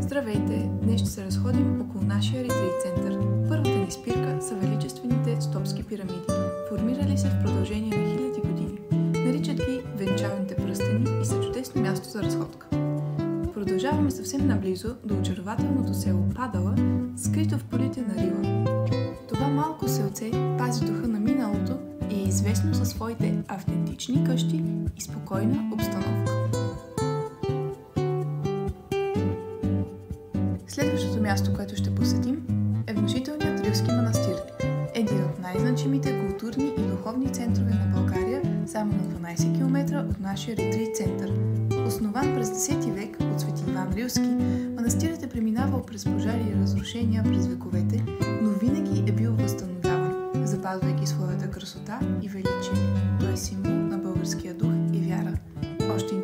Здравейте! Днес ще се разходим около нашия ретрит център. Първата ни спирка са величествените стопски пирамиди, формирали се в продължение на хиляди години. Наричат ги венчалните пръстени и са чудесно място за разходка. Продължаваме съвсем наблизо до очарователното село Падала, скрито в полите на Рила. Това малко селце пази духа на миналото и е известно със своите автентични къщи и спокойна обстановка. Следващото място, което ще посетим, е внушителният Рилски манастир, един от най-значимите културни и духовни центрове на България, само на 12 км от нашия ретрит център. Основан през 10 век от свети Иван Рилски, манастирът е преминавал през пожари и разрушения през вековете, но винаги е бил възстановяван, запазвайки своята красота и величие. Той е символ на българския дух и вяра. Още